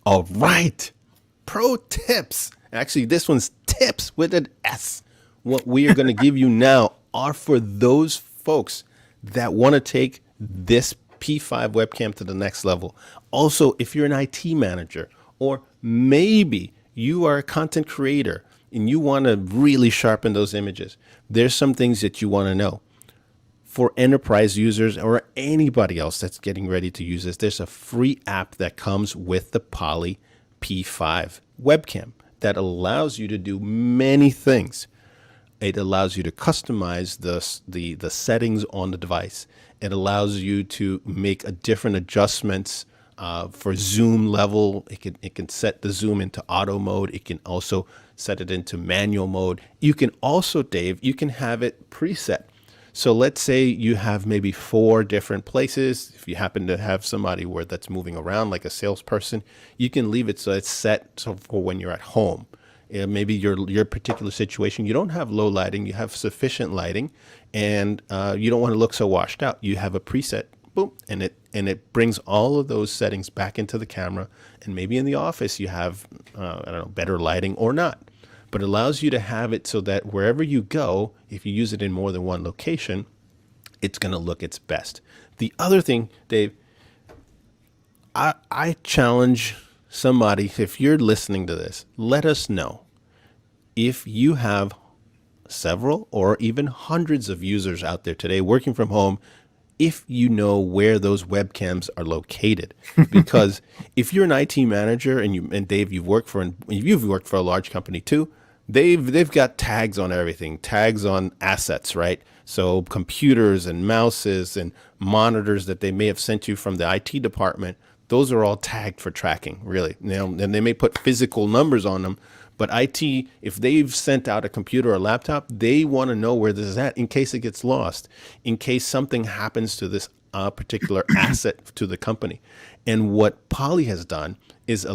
All right. Pro tips. Actually, this one's tips with an S. What we are going to give you now are for those folks that want to take this P5 webcam to the next level. Also, if you're an IT manager, or maybe you are a content creator and you want to really sharpen those images, there's some things that you want to know. For enterprise users or anybody else that's getting ready to use this, there's a free app that comes with the Poly P5 webcam that allows you to do many things. It allows you to customize the settings on the device. It allows you to make a different adjustments for zoom level. It can set the zoom into auto mode. It can also set it into manual mode. You can also, Dave, you can have it preset. So let's say you have maybe 4 different places. If you happen to have somebody where that's moving around like a salesperson, you can leave it so it's set so for when you're at home. Maybe your particular situation, you don't have low lighting, you have sufficient lighting, and you don't want to look so washed out. You have a preset, boom, and it brings all of those settings back into the camera. And maybe in the office you have I don't know, better lighting or not, but it allows you to have it so that wherever you go, if you use it in more than one location, it's going to look its best. The other thing, Dave, I challenge somebody, if you're listening to this, let us know if you have several or even hundreds of users out there today working from home, if you know where those webcams are located. Because if you're an IT manager and Dave, you've worked for a large company too, they've got tags on everything, tags on assets, right? So computers and mouses and monitors that they may have sent you from the IT department, those are all tagged for tracking, really. And they may put physical numbers on them, but IT, if they've sent out a computer or laptop, they want to know where this is at in case it gets lost, in case something happens to this particular asset to the company. And what Poly has done is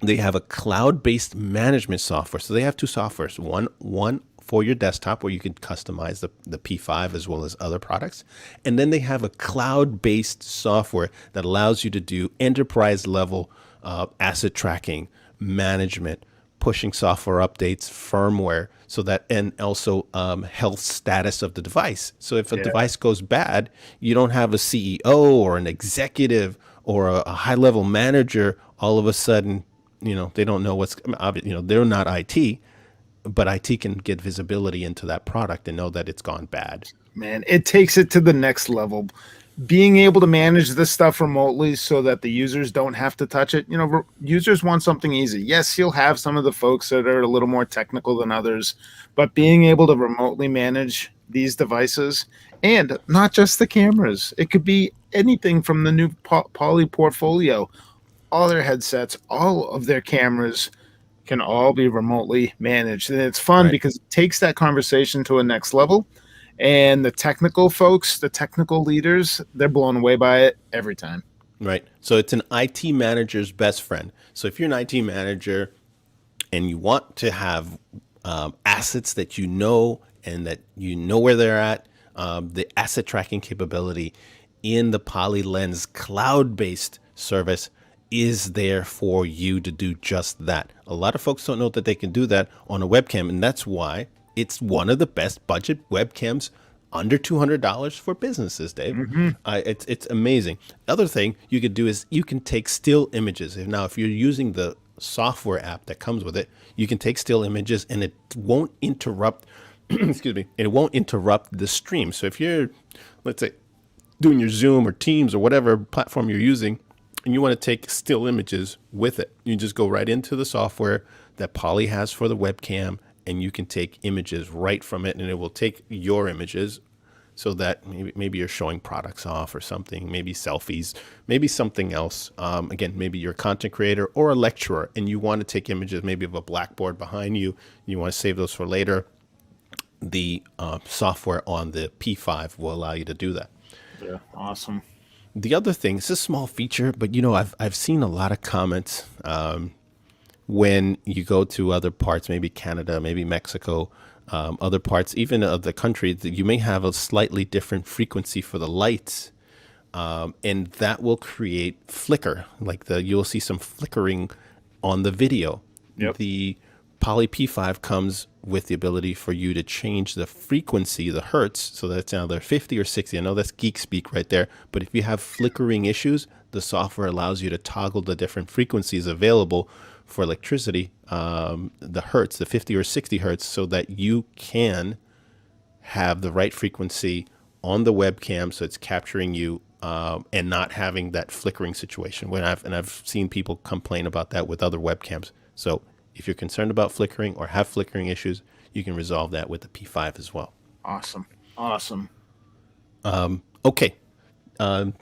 they have a cloud-based management software. So they have 2 softwares, one for your desktop where you can customize the P5 as well as other products. And then they have a cloud-based software that allows you to do enterprise level asset tracking, management, pushing software updates, firmware, so that, and also health status of the device. So if a device goes bad, you don't have a CEO or an executive or a high-level manager all of a sudden, they don't know they're not IT, but IT can get visibility into that product and know that it's gone bad. Man, it takes it to the next level. Being able to manage this stuff remotely so that the users don't have to touch it. Users want something easy. Yes, you'll have some of the folks that are a little more technical than others, but being able to remotely manage these devices, and not just the cameras, it could be anything from the new Poly portfolio. All their headsets, all of their cameras can all be remotely managed. And it's fun because it takes that conversation to a next level. And the technical folks, the technical leaders, they're blown away by it every time. Right. So it's an IT manager's best friend. So if you're an IT manager and you want to have assets that and that you know where they're at, the asset tracking capability in the Poly Lens cloud-based service is there for you to do just that. A lot of folks don't know that they can do that on a webcam, and that's why it's one of the best budget webcams under $200 for businesses, Dave. It's amazing. The other thing you could do is you can take still images. Now, if you're using the software app that comes with it, you can take still images and it won't interrupt, excuse me, it won't interrupt the stream. So if you're, let's say, doing your Zoom or Teams or whatever platform you're using, and you want to take still images with it, you just go right into the software that Poly has for the webcam, and you can take images right from it, and it will take your images so that maybe you're showing products off or something, maybe selfies, maybe something else. Again, maybe you're a content creator or a lecturer, and you want to take images maybe of a blackboard behind you. You want to save those for later. The software on the P5 will allow you to do that. Yeah, awesome. The other thing, it's a small feature, but I've seen a lot of comments when you go to other parts, maybe Canada, maybe Mexico, other parts, even of the country, that you may have a slightly different frequency for the lights and that will create flicker. You'll see some flickering on the video. Yep. The Poly P5 comes with the ability for you to change the frequency, the hertz, so that's either 50 or 60. I know that's geek speak right there, but if you have flickering issues, the software allows you to toggle the different frequencies available for electricity, the hertz, the 50 or 60 hertz, so that you can have the right frequency on the webcam, so it's capturing you and not having that flickering situation. I've seen people complain about that with other webcams. So if you're concerned about flickering or have flickering issues, you can resolve that with the P5 as well. Awesome. Okay.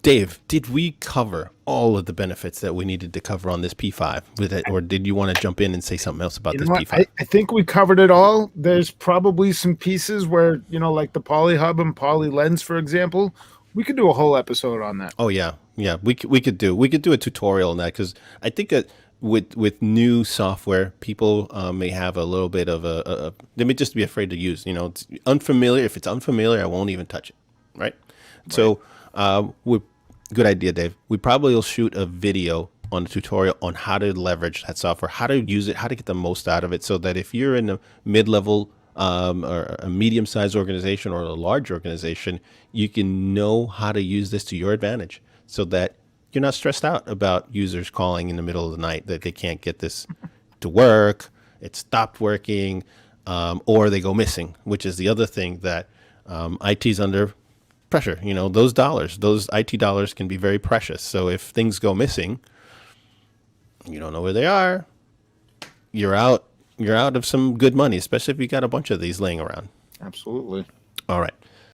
Dave, did we cover all of the benefits that we needed to cover on this P5 with it, or did you want to jump in and say something else about this P5? I think we covered it all. There's probably some pieces where, like the Poly Hub and Poly Lens, for example, we could do a whole episode on that. Oh yeah. We could do a tutorial on that, because I think that with new software, people may have a little bit of they may just be afraid to use. It's unfamiliar. If it's unfamiliar, I won't even touch it. Right. So good idea, Dave. We probably will shoot a video on a tutorial on how to leverage that software, how to use it, how to get the most out of it, so that if you're in a mid-level or a medium-sized organization or a large organization, you can know how to use this to your advantage, so that you're not stressed out about users calling in the middle of the night that they can't get this to work, it stopped working, or they go missing, which is the other thing that IT's under pressure. Those IT dollars can be very precious. So if things go missing, you don't know where they are, you're out of some good money, especially if you got a bunch of these laying around. Absolutely. All right.